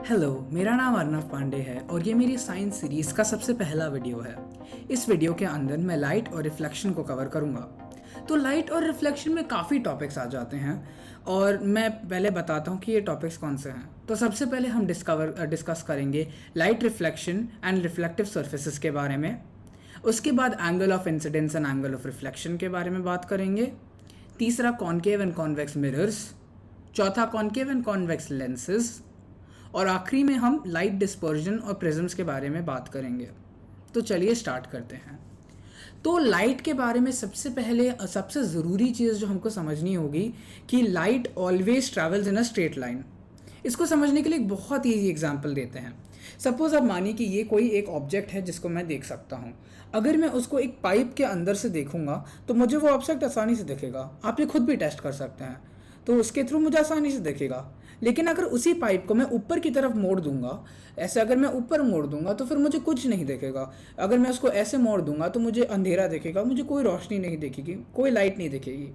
Hello, मेरा नाम अर्नव पांडे है और ये मेरी साइंस सीरीज़ का सबसे पहला वीडियो है। इस वीडियो के अंदर मैं लाइट और रिफ्लेक्शन को कवर करूँगा। तो लाइट और रिफ्लेक्शन में काफ़ी टॉपिक्स आ जाते हैं और मैं पहले बताता हूँ कि ये टॉपिक्स कौन से हैं। तो सबसे पहले हम डिस्कस करेंगे light reflection and reflective surfaces के बारे में। उसके बाद angle of incidence and angle of reflection के बारे में बात करेंगे। तीसरा कॉन्केव एंड कॉन्वेक्स मिरर्स। चौथा कॉन्केव एंड कॉन्वेक्स लेंसेज। और आखिरी में हम लाइट डिस्पर्जन और प्रिज्म्स के बारे में बात करेंगे। तो चलिए स्टार्ट करते हैं। तो लाइट के बारे में सबसे पहले सबसे ज़रूरी चीज़ जो हमको समझनी होगी कि light always travels in a straight line. इसको समझने के लिए एक बहुत ईजी एग्जांपल देते हैं। सपोज अब मानिए कि ये कोई एक ऑब्जेक्ट है जिसको मैं देख सकता हूँ। अगर मैं उसको एक पाइप के अंदर से देखूंगा तो मुझे वो ऑब्जेक्ट आसानी से दिखेगा। आप ये खुद भी टेस्ट कर सकते हैं, तो उसके थ्रू मुझे आसानी से दिखेगा। लेकिन अगर उसी पाइप को मैं ऊपर की तरफ मोड़ दूंगा, ऐसे अगर मैं ऊपर मोड़ दूंगा तो फिर मुझे कुछ नहीं दिखेगा। अगर मैं उसको ऐसे मोड़ दूंगा तो मुझे अंधेरा दिखेगा, मुझे कोई रोशनी नहीं दिखेगी, कोई लाइट नहीं दिखेगी।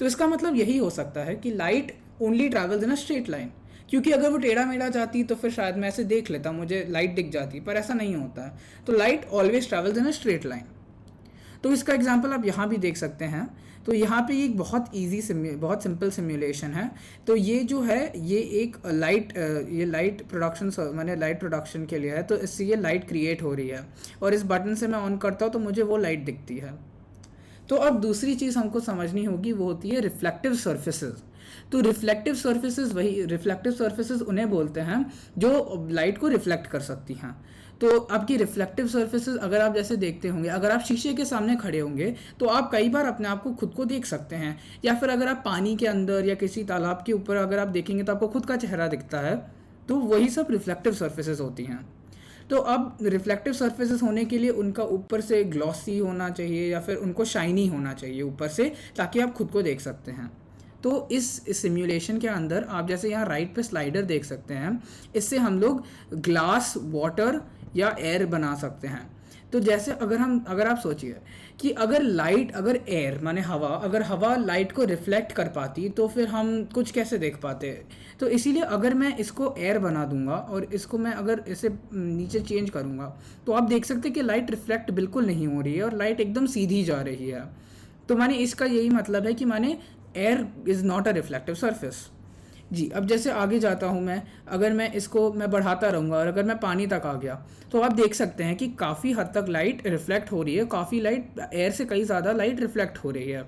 तो इसका मतलब यही हो सकता है कि light only travels in a straight line. क्योंकि अगर वो टेढ़ा मेढ़ा जाती तो फिर शायद मैं ऐसे देख लेता, मुझे लाइट दिख जाती, पर ऐसा नहीं होता है। तो light always travels in a straight line. तो इसका एग्जांपल आप यहाँ भी देख सकते हैं। तो यहाँ पे एक बहुत बहुत सिंपल सिमुलेशन है। तो ये जो है ये एक लाइट प्रोडक्शन मैंने लाइट प्रोडक्शन के लिए है। तो इससे ये लाइट क्रिएट हो रही है और इस बटन से मैं ऑन करता हूँ तो मुझे वो लाइट दिखती है। तो अब दूसरी चीज़ हमको समझनी होगी, वो होती है रिफ्लेक्टिव सर्फेसेस। तो रिफ्लेक्टिव सर्फेसेस उन्हें बोलते हैं जो लाइट को रिफ्लेक्ट कर सकती हैं। तो आपकी रिफ्लेक्टिव सर्फेसेस अगर आप जैसे देखते होंगे, अगर आप शीशे के सामने खड़े होंगे तो आप कई बार अपने आप को खुद को देख सकते हैं, या फिर अगर आप पानी के अंदर या किसी तालाब के ऊपर अगर आप देखेंगे तो आपको खुद का चेहरा दिखता है। तो वही सब रिफ्लेक्टिव सर्फेसेस होती हैं। तो अब रिफ्लेक्टिव सर्फेसेस होने के लिए उनका ऊपर से ग्लॉसी होना चाहिए या फिर उनको शाइनी होना चाहिए ऊपर से, ताकि आप खुद को देख सकते हैं। तो इस सिमुलेशन के अंदर आप जैसे यहाँ राइट पे स्लाइडर देख सकते हैं, इससे हम लोग ग्लास, वाटर या एयर बना सकते हैं। तो जैसे अगर आप सोचिए कि अगर एयर माने हवा, अगर हवा लाइट को रिफ्लेक्ट कर पाती तो फिर हम कुछ कैसे देख पाते। तो इसीलिए अगर मैं इसको एयर बना दूंगा और इसको मैं अगर इसे नीचे चेंज करूंगा तो आप देख सकते हैं कि लाइट रिफ्लेक्ट बिल्कुल नहीं हो रही है और लाइट एकदम सीधी जा रही है। तो माने इसका यही मतलब है कि माने air is not a reflective surface जी। अब जैसे आगे जाता हूँ मैं, अगर मैं इसको मैं बढ़ाता रहूँगा और अगर मैं पानी तक आ गया तो आप देख सकते हैं कि काफ़ी हद तक लाइट रिफ्लेक्ट हो रही है, काफ़ी लाइट एयर से कई ज़्यादा लाइट रिफ्लेक्ट हो रही है।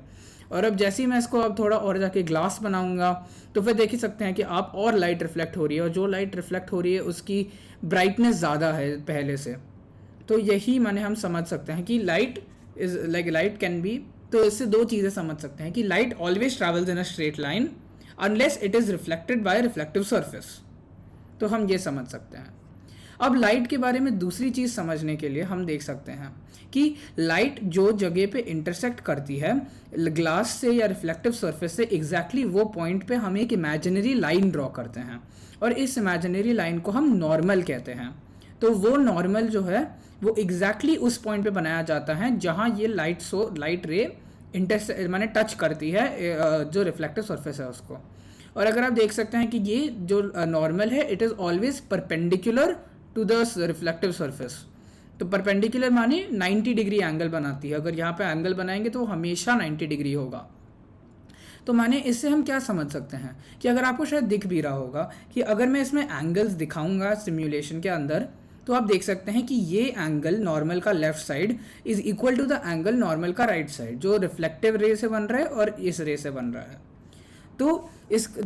और अब जैसे ही मैं इसको अब थोड़ा और जाके ग्लास बनाऊंगा तो फिर देख ही सकते हैं कि आप और लाइट रिफ्लेक्ट हो रही है, और जो लाइट रिफ्लेक्ट हो रही है उसकी ब्राइटनेस ज़्यादा है पहले से। तो यही माने हम समझ सकते हैं कि लाइट कैन बी। तो इससे दो चीज़ें समझ सकते हैं कि light always travels in a straight line unless it is reflected by reflective surface. तो हम ये समझ सकते हैं। अब लाइट के बारे में दूसरी चीज़ समझने के लिए हम देख सकते हैं कि लाइट जो जगह पे इंटरसेक्ट करती है ग्लास से या रिफ्लेक्टिव सर्फेस से, एग्जैक्टली वो पॉइंट पे हम एक इमेजिनरी लाइन ड्रॉ करते हैं और इस इमेजिनरी लाइन को हम नॉर्मल कहते हैं। तो वो नॉर्मल जो है वो एग्जैक्टली उस पॉइंट पे बनाया जाता है जहाँ ये लाइट रे माने टच करती है जो रिफ्लेक्टिव सर्फेस है उसको। और अगर आप देख सकते हैं कि ये जो नॉर्मल है it is always perpendicular to the reflective surface. तो परपेंडिकुलर माने 90 डिग्री एंगल बनाती है। अगर यहाँ पे एंगल बनाएंगे तो हमेशा 90 डिग्री होगा। तो माने इससे हम क्या समझ सकते हैं कि अगर आपको शायद दिख भी रहा होगा कि अगर मैं इसमें एंगल्स दिखाऊंगा सिमुलेशन के अंदर तो आप देख सकते हैं कि ये एंगल नॉर्मल का left side is equal to the angle normal का राइट साइड, जो रिफ्लेक्टिव रे से बन रहा है और इस रे से बन रहा है।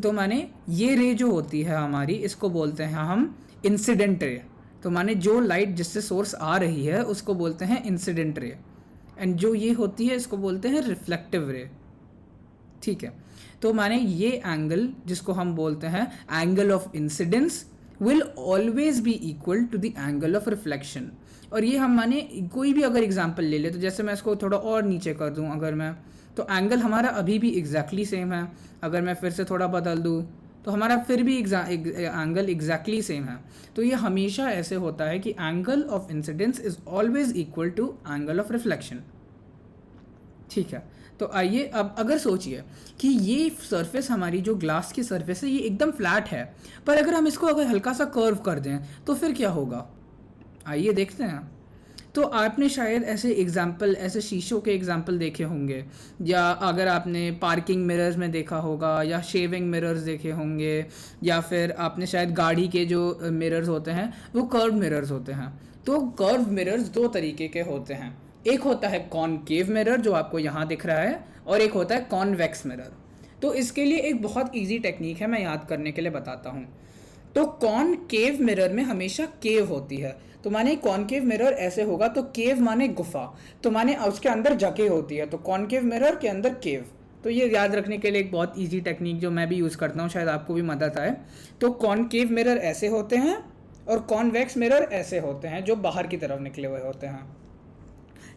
तो माने ये रे जो होती है हमारी, इसको बोलते हैं हम इंसिडेंट रे। तो माने जो लाइट जिससे सोर्स आ रही है उसको बोलते हैं इंसिडेंट रे, एंड जो ये होती है इसको बोलते हैं रिफ्लेक्टिव रे। ठीक है। तो माने ये एंगल जिसको हम बोलते हैं angle of incidence will always be equal to the angle of reflection। और ये हम माने कोई भी अगर एग्जांपल ले ले, तो जैसे मैं इसको थोड़ा और नीचे कर दूं अगर मैं, तो एंगल हमारा अभी भी एग्जैक्टली सेम है। अगर मैं फिर से थोड़ा बदल दूं तो हमारा फिर भी एंगल एग्जैक्टली सेम है। तो ये हमेशा ऐसे होता है कि angle of incidence is always equal to angle of reflection. ठीक है। तो आइए अब अगर सोचिए कि ये सरफेस हमारी जो ग्लास की सरफेस है ये एकदम फ्लैट है, पर अगर हम इसको अगर हल्का सा कर्व कर दें तो फिर क्या होगा, आइए देखते हैं। तो आपने शायद ऐसे एग्जाम्पल, ऐसे शीशों के एग्जाम्पल देखे होंगे, या अगर आपने पार्किंग मिरर्स में देखा होगा, या शेविंग मिरर्स देखे होंगे, या फिर आपने शायद गाड़ी के जो मिरर्स होते हैं वो कर्व मिरर्स होते हैं। तो कर्व मिरर्स दो तरीके के होते हैं, एक होता है कॉनकेव मिरर जो आपको यहाँ दिख रहा है, और एक होता है कॉन्वेक्स मिरर। तो इसके लिए एक बहुत ईजी टेक्निक है, मैं याद करने के लिए बताता हूँ। तो कॉनकेव मिरर में हमेशा केव होती है, तो माने कॉनकेव मिरर ऐसे होगा, तो केव माने गुफा, तो माने उसके अंदर जगह होती है, तो कॉनकेव मिरर के अंदर केव। तो ये याद रखने के लिए एक बहुत इजी टेक्निक जो मैं भी यूज़ करता हूँ, शायद आपको भी मदद आए। तो कॉनकेव मिरर ऐसे होते हैं और कॉन्वेक्स मिरर ऐसे होते हैं जो बाहर की तरफ निकले हुए होते हैं,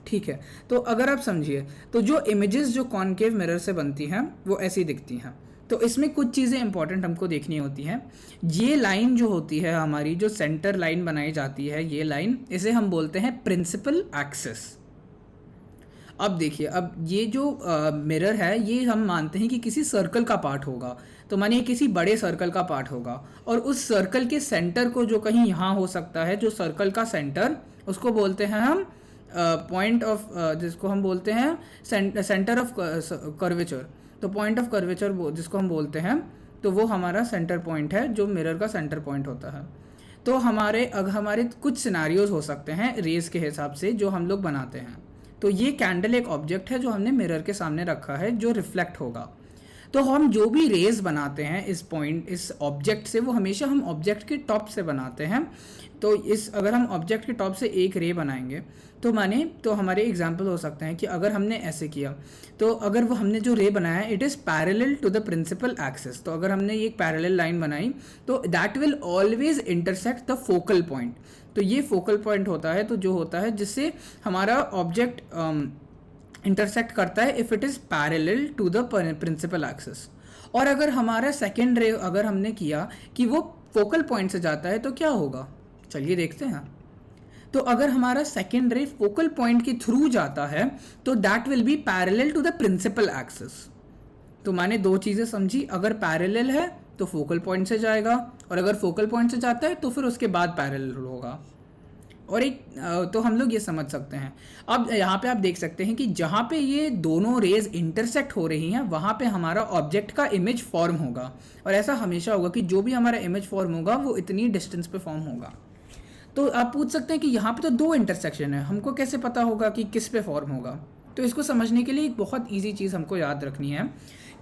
ठीक है। तो अगर आप समझिए, तो जो इमेजेस जो कॉनकेव मिरर से बनती हैं वो ऐसी दिखती हैं। तो इसमें कुछ चीज़ें इंपॉर्टेंट हमको देखनी होती हैं। ये लाइन जो होती है हमारी, जो सेंटर लाइन बनाई जाती है, ये लाइन, इसे हम बोलते हैं प्रिंसिपल एक्सिस। अब देखिए, अब ये जो मिरर है ये हम मानते हैं कि किसी सर्कल का पार्ट होगा, तो मानिए किसी बड़े सर्कल का पार्ट होगा, और उस सर्कल के सेंटर को जो कहीं यहाँ हो सकता है, जो सर्कल का सेंटर, उसको बोलते हैं हम पॉइंट ऑफ, जिसको हम बोलते हैं सेंटर ऑफ कर्वेचर। तो पॉइंट ऑफ कर्वेचर जिसको हम बोलते हैं, तो वो हमारा सेंटर पॉइंट है, जो मिरर का सेंटर पॉइंट होता है। तो हमारे कुछ सिनारियोज हो सकते हैं रेज के हिसाब से जो हम लोग बनाते हैं। तो ये कैंडल एक ऑब्जेक्ट है जो हमने मिरर के सामने रखा है, जो रिफ्लेक्ट होगा। तो हम जो भी रेज बनाते हैं इस ऑब्जेक्ट से, वो हमेशा हम ऑब्जेक्ट के टॉप से बनाते हैं। तो अगर हम ऑब्जेक्ट के टॉप से एक रे बनाएंगे, तो हमारे एग्जाम्पल हो सकते हैं कि अगर हमने ऐसे किया, तो अगर वो हमने जो रे बनाया है it is parallel to the principal axis, तो अगर हमने ये एक पैरेलल लाइन बनाई तो that will always intersect the focal point. तो ये फोकल पॉइंट होता है, तो जो होता है जिससे हमारा ऑब्जेक्ट इंटरसेक्ट करता है if it is parallel to the principal axis. और अगर हमारा सेकेंड रे अगर हमने किया कि वो फोकल पॉइंट से जाता है तो क्या होगा, चलिए देखते हैं। तो अगर हमारा सेकेंड रे फोकल पॉइंट के थ्रू जाता है तो that will be parallel to the principal axis. तो मैंने दो चीज़ें समझी, अगर पैरेलल है तो फोकल पॉइंट से जाएगा, और अगर फोकल पॉइंट से जाता है तो फिर उसके बाद पैरेलल होगा। और तो हम लोग ये समझ सकते हैं। अब यहाँ पे आप देख सकते हैं कि जहाँ पे ये दोनों रेज इंटरसेक्ट हो रही हैं वहाँ पे हमारा ऑब्जेक्ट का इमेज फॉर्म होगा, और ऐसा हमेशा होगा कि जो भी हमारा इमेज फॉर्म होगा वो इतनी डिस्टेंस पे फॉर्म होगा। तो आप पूछ सकते हैं कि यहाँ पे तो दो इंटरसेक्शन है, हमको कैसे पता होगा कि किस पे फॉर्म होगा। तो इसको समझने के लिए एक बहुत ईजी चीज़ हमको याद रखनी है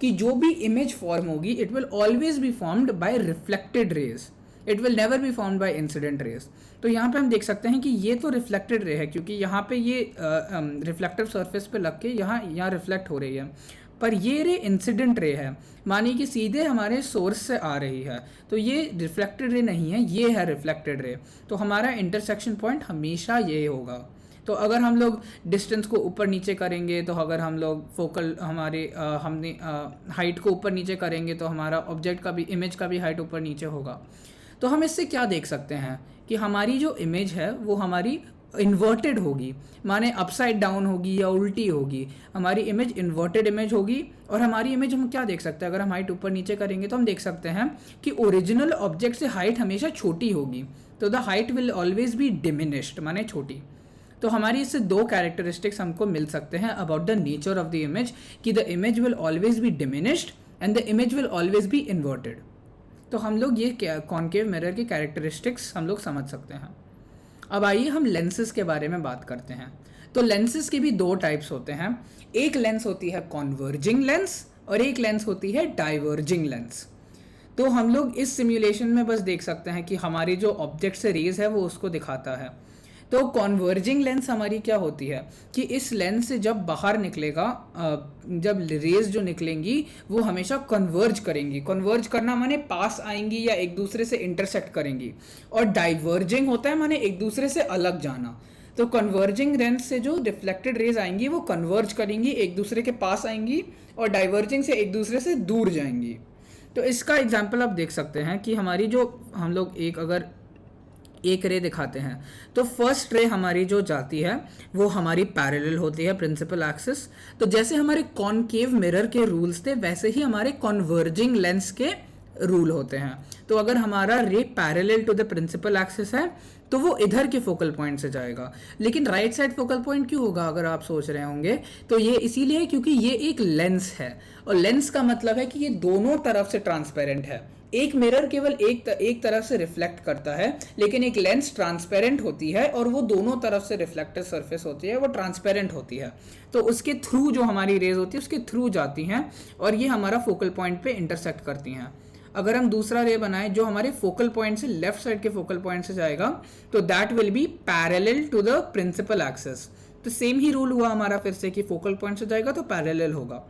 कि जो भी इमेज फॉर्म होगी it will always be formed by reflected raise, it will never be formed by incident raise. तो यहाँ पे हम देख सकते हैं कि ये तो रिफ्लेक्टेड रे है, क्योंकि यहाँ पे ये रिफ्लेक्टिव सरफेस पे लग के यहाँ रिफ्लेक्ट हो रही है, पर ये रे इंसिडेंट रे है, मानिए कि सीधे हमारे सोर्स से आ रही है, तो ये रिफ्लेक्टेड रे नहीं है, ये है रिफ्लेक्टेड रे। तो हमारा इंटरसेक्शन पॉइंट हमेशा ये होगा। तो अगर हम लोग डिस्टेंस को ऊपर नीचे करेंगे, तो अगर हम लोग फोकल हमने हाइट को ऊपर नीचे करेंगे तो हमारा ऑब्जेक्ट का भी, इमेज का भी हाइट ऊपर नीचे होगा। तो हम इससे क्या देख सकते हैं कि हमारी जो इमेज है वो हमारी इन्वर्टेड होगी, माने अपसाइड डाउन होगी या उल्टी होगी। हमारी इमेज इन्वर्टेड इमेज होगी, और हमारी इमेज हम क्या देख सकते हैं, अगर हम हाइट ऊपर नीचे करेंगे तो हम देख सकते हैं कि ओरिजिनल ऑब्जेक्ट से हाइट हमेशा छोटी होगी, तो the height will always be diminished, माने छोटी। तो हमारी इससे दो कैरेक्टरिस्टिक्स हमको मिल सकते हैं about the nature of the image, कि the image will always be diminished and the image will always be inverted. तो हम लोग ये कॉन्केव मिरर की कैरेक्टरिस्टिक्स हम लोग समझ सकते हैं। अब आइए हम लेंसेज के बारे में बात करते हैं। तो लेंसेज के भी दो टाइप्स होते हैं, एक लेंस होती है कॉन्वर्जिंग लेंस और एक लेंस होती है डाइवर्जिंग लेंस। तो हम लोग इस सिमुलेशन में बस देख सकते हैं कि हमारी जो ऑब्जेक्ट से रेज है वो उसको दिखाता है। तो कॉन्वर्जिंग लेंस हमारी क्या होती है कि इस लेंस से जब बाहर निकलेगा, जब रेज जो निकलेंगी वो हमेशा कन्वर्ज करेंगी। कन्वर्ज करना माने पास आएंगी या एक दूसरे से इंटरसेक्ट करेंगी, और डाइवर्जिंग होता है माने एक दूसरे से अलग जाना। तो कन्वर्जिंग लेंस से जो रिफ्लेक्टेड रेज आएंगी वो कन्वर्ज करेंगी, एक दूसरे के पास आएंगी, और डाइवर्जिंग से एक दूसरे से दूर जाएंगी। तो इसका एग्जाम्पल आप देख सकते हैं कि हमारी जो हम लोग अगर एक रे दिखाते हैं, तो फर्स्ट रे हमारी जो जाती है वो हमारी पैरेलल होती है प्रिंसिपल एक्सिस। तो जैसे हमारे कॉनकेव मिरर के रूल्स थे वैसे ही हमारे कॉन्वर्जिंग लेंस के रूल होते हैं। तो अगर हमारा ray parallel to the principal axis है तो वो इधर के फोकल पॉइंट से जाएगा। लेकिन राइट साइड फोकल पॉइंट क्यों होगा अगर आप सोच रहे होंगे, तो ये इसीलिए क्योंकि ये एक लेंस है, और लेंस का मतलब है कि ये दोनों तरफ से ट्रांसपेरेंट है। एक मिरर केवल एक तरफ से रिफ्लेक्ट करता है, लेकिन एक लेंस ट्रांसपेरेंट होती है और वो दोनों तरफ से रिफ्लेक्टिव सरफेस होती है, वो ट्रांसपेरेंट होती है। तो उसके थ्रू जो हमारी रेज होती है उसके थ्रू जाती हैं और ये हमारा फोकल पॉइंट पे इंटरसेक्ट करती हैं। अगर हम दूसरा रे बनाएं जो हमारे फोकल पॉइंट से लेफ्ट साइड के फोकल पॉइंट से जाएगा, तो that will be parallel to the principal axis. तो सेम ही रूल हुआ हमारा फिर से कि फोकल पॉइंट से जाएगा तो पैरेलल होगा।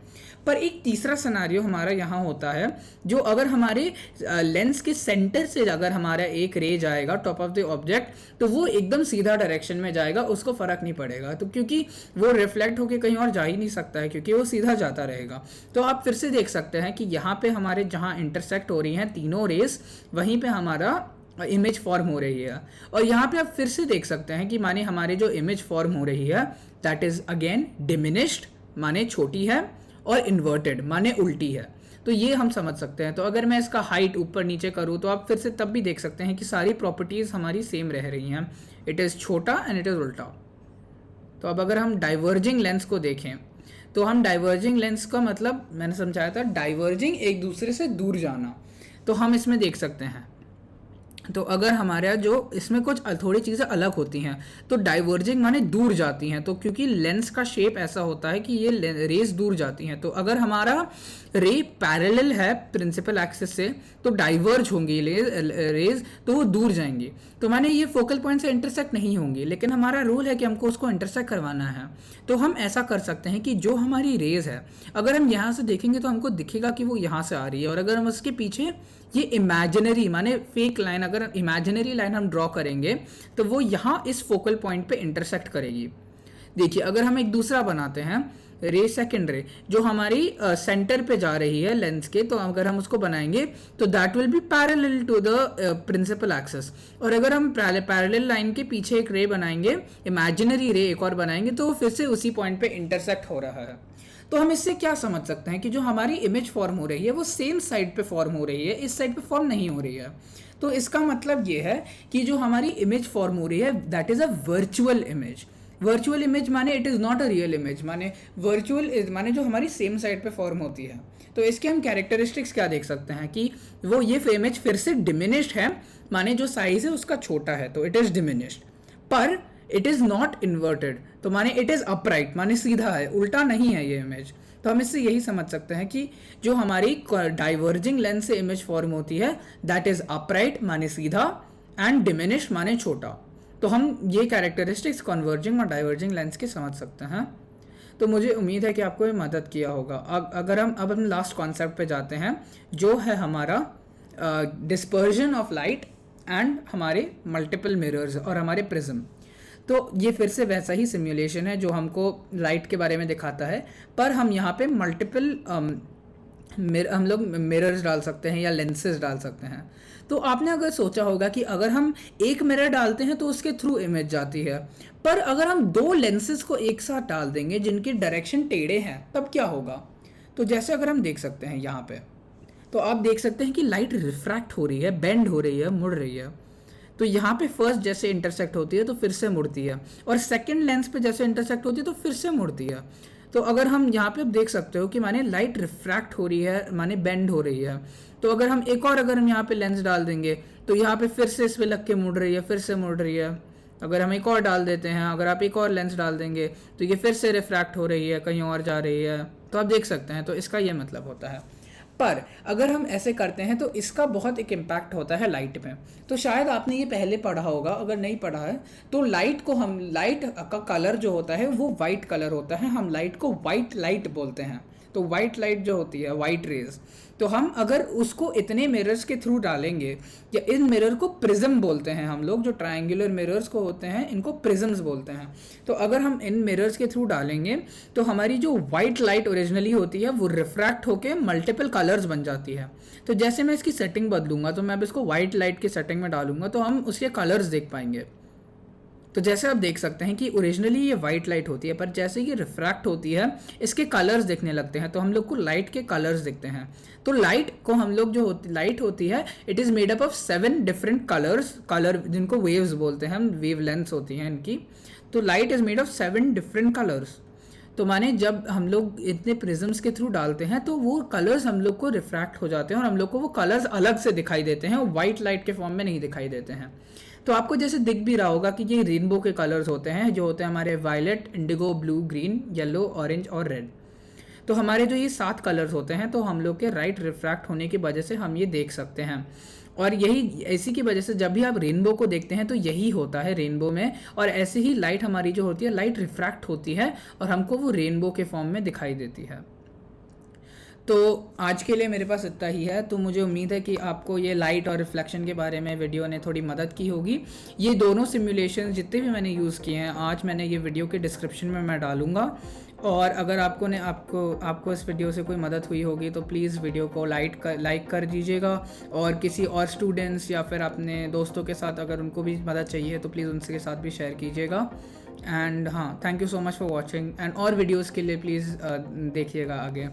पर एक तीसरा सिनेरियो हमारा यहाँ होता है, जो अगर हमारे लेंस के सेंटर से अगर हमारा एक रे जाएगा टॉप ऑफ द ऑब्जेक्ट, तो वो एकदम सीधा डायरेक्शन में जाएगा, उसको फर्क नहीं पड़ेगा। तो क्योंकि वो रिफ्लेक्ट होकर कहीं और जा ही नहीं सकता है, क्योंकि वो सीधा जाता रहेगा। तो आप फिर से देख सकते हैं कि यहाँ पे हमारे जहाँ इंटरसेक्ट हो रही हैं तीनों रेस, वहीं पे हमारा इमेज फॉर्म हो रही है। और यहाँ पे आप फिर से देख सकते हैं कि माने हमारी जो इमेज फॉर्म हो रही है दैट इज अगेन डिमिनिश्ड माने छोटी है, और इन्वर्टेड माने उल्टी है। तो ये हम समझ सकते हैं। तो अगर मैं इसका हाइट ऊपर नीचे करूँ तो आप फिर से तब भी देख सकते हैं कि सारी प्रॉपर्टीज हमारी सेम रह रही हैं। इट इज़ छोटा एंड इट इज़ उल्टा। तो अब अगर हम डाइवर्जिंग लेंस को देखें, तो हम डाइवर्जिंग लेंस का मतलब मैंने समझाया था डाइवर्जिंग एक दूसरे से दूर जाना। तो हम इसमें देख सकते हैं, तो अगर हमारा जो इसमें कुछ थोड़ी चीज़ें अलग होती हैं, तो डाइवर्जिंग माने दूर जाती हैं। तो क्योंकि लेंस का शेप ऐसा होता है कि ये रेज दूर जाती हैं, तो अगर हमारा रे पैरेलल है प्रिंसिपल एक्सिस से तो डाइवर्ज होंगी रेज, तो वो दूर जाएंगी। तो माने ये फोकल पॉइंट से इंटरसेक्ट नहीं होंगी, लेकिन हमारा रूल है कि हमको उसको इंटरसेक्ट करवाना है। तो हम ऐसा कर सकते हैं कि जो हमारी रेज है अगर हम यहाँ से देखेंगे तो हमको दिखेगा कि वो यहाँ से आ रही है, और अगर हम उसके पीछे ये इमेजिनरी माने फेक लाइन, अगर इमेजिनरी लाइन हम ड्रॉ करेंगे तो वो यहाँ इस फोकल पॉइंट पे इंटरसेक्ट करेगी। देखिए अगर हम एक दूसरा बनाते हैं रे सेकेंड रे जो हमारी सेंटर पे जा रही है लेंस के, तो अगर हम उसको बनाएंगे तो that will be parallel to the principal axis. और अगर हम पैरेलल लाइन के पीछे एक रे बनाएंगे, इमेजिनरी रे एक और बनाएंगे, तो फिर से उसी पॉइंट पे इंटरसेक्ट हो रहा है। तो हम इससे क्या समझ सकते हैं कि जो हमारी इमेज फॉर्म हो रही है वो सेम साइड पे फॉर्म हो रही है, इस साइड पे फॉर्म नहीं हो रही है। तो इसका मतलब ये है कि जो हमारी इमेज फॉर्म हो रही है that is a virtual image. Virtual image माने it is not a real image, माने वर्चुअल माने जो हमारी सेम साइड पे फॉर्म होती है। तो इसके हम कैरेक्टरिस्टिक्स क्या देख सकते हैं कि वो ये इमेज फिर से डिमिनिश्ड है, माने जो साइज है उसका छोटा है, तो इट इज़ डिमिनिश्ड, पर इट इज़ नॉट इन्वर्टेड, तो माने इट इज़ अपराइट, माने सीधा है, उल्टा नहीं है ये इमेज। तो हम इससे यही समझ सकते हैं कि जो हमारी डाइवर्जिंग लेंस से इमेज फॉर्म होती है दैट इज़ अपराइट माने सीधा, एंड डिमिनिश्ड माने छोटा। तो हम ये कैरेक्टरिस्टिक्स कन्वर्जिंग और डाइवर्जिंग लेंस के समझ सकते हैं। तो मुझे उम्मीद है कि आपको ये मदद किया होगा। अगर हम लास्ट कॉन्सेप्ट पे जाते हैं जो है हमारा डिस्पर्जन ऑफ लाइट एंड हमारे मल्टीपल मिरर्स और हमारे प्रिज्म। तो ये फिर से वैसा ही सिमुलेशन है जो हमको लाइट के बारे में दिखाता है, पर हम यहाँ पे मल्टीपल हम लोग मिरर्स डाल सकते हैं या लेंसेज डाल सकते हैं। तो आपने अगर सोचा होगा कि अगर हम एक मिरर डालते हैं तो उसके थ्रू इमेज जाती है, पर अगर हम दो लेंसेज को एक साथ डाल देंगे जिनके डायरेक्शन टेढ़े हैं तब क्या होगा। तो जैसे अगर हम देख सकते हैं यहाँ पे, तो आप देख सकते हैं कि लाइट रिफ्रैक्ट हो रही है, बेंड हो रही है, मुड़ रही है। तो यहाँ पे फर्स्ट जैसे इंटरसेक्ट होती है तो फिर से मुड़ती है, और सेकंड लेंस पे जैसे इंटरसेक्ट होती है तो फिर से मुड़ती है। तो अगर हम यहाँ पे देख सकते हो कि माने लाइट रिफ्रैक्ट हो रही है, माने बेंड हो रही है। तो अगर हम अगर हम यहाँ पे लेंस डाल देंगे तो यहाँ पे फिर से इस पे लग के मुड़ रही है, फिर से मुड़ रही है। अगर हम एक और डाल देते हैं, अगर आप एक और लेंस डाल देंगे तो ये फिर से रिफ्रैक्ट हो रही है, कहीं और जा रही है। तो आप देख सकते हैं, तो इसका ये मतलब होता है। पर अगर हम ऐसे करते हैं तो इसका बहुत एक इम्पैक्ट होता है लाइट में। तो शायद आपने ये पहले पढ़ा होगा, अगर नहीं पढ़ा है तो लाइट का कलर जो होता है वो वाइट कलर होता है, हम लाइट को वाइट लाइट बोलते हैं। तो वाइट लाइट जो होती है, वाइट रेज, तो हम अगर उसको इतने मिरर्स के थ्रू डालेंगे, या इन मिरर को प्रिज्म बोलते हैं हम लोग, जो ट्रायंगुलर मिरर्स को होते हैं इनको प्रिज्म्स बोलते हैं। तो अगर हम इन मिरर्स के थ्रू डालेंगे तो हमारी जो वाइट लाइट ओरिजिनली होती है वो रिफ्रैक्ट होके मल्टीपल कलर्स बन जाती है। तो जैसे मैं इसकी सेटिंग बदलूंगा, तो मैं अब इसको वाइट लाइट की सेटिंग में डालूंगा तो हम उसके कलर्स देख पाएंगे। तो जैसे आप देख सकते हैं कि ओरिजिनली ये वाइट लाइट होती है, पर जैसे ये रिफ्रैक्ट होती है इसके कलर्स दिखने लगते हैं, तो हम लोग को लाइट के कलर्स दिखते हैं। तो लाइट को हम लोग जो लाइट होती है, it is made up of 7 different colour जिनको वेव्स बोलते हैं, हम वेव लेंथ्स होती हैं इनकी। तो light is made of 7 different colours. तो माने जब हम लोग इतने प्रिज्म्स के थ्रू डालते हैं तो वो कलर्स हम लोग को रिफ्रैक्ट हो जाते हैं और हम लोग को वो कलर्स अलग से दिखाई देते हैं, वाइट लाइट के फॉर्म में नहीं दिखाई देते हैं। तो आपको जैसे दिख भी रहा होगा कि ये रेनबो के कलर्स होते हैं, जो होते हैं हमारे violet, indigo, blue, green, yellow, orange और रेड। तो हमारे जो ये 7 कलर्स होते हैं, तो हम लोग के राइट रिफ्रैक्ट होने की वजह से हम ये देख सकते हैं। और यही इसी की वजह से जब भी आप रेनबो को देखते हैं तो यही होता है रेनबो में। और ऐसे ही लाइट हमारी जो होती है, लाइट रिफ्रैक्ट होती है और हमको वो रेनबो के फॉर्म में दिखाई देती है। तो आज के लिए मेरे पास इतना ही है। तो मुझे उम्मीद है कि आपको ये लाइट और रिफ्लेक्शन के बारे में वीडियो ने थोड़ी मदद की होगी। ये दोनों सिमुलेशन जितने भी मैंने यूज़ किए हैं आज, मैंने ये वीडियो के डिस्क्रिप्शन में मैं डालूंगा। और अगर आपको इस वीडियो से कोई मदद हुई होगी तो प्लीज़ वीडियो को लाइक कर दीजिएगा, और किसी और स्टूडेंट्स या फिर अपने दोस्तों के साथ अगर उनको भी मदद चाहिए तो प्लीज़ उनके साथ भी शेयर कीजिएगा। एंड हाँ, thank you so much for watching, and और वीडियोज़ के लिए प्लीज़ देखिएगा आगे।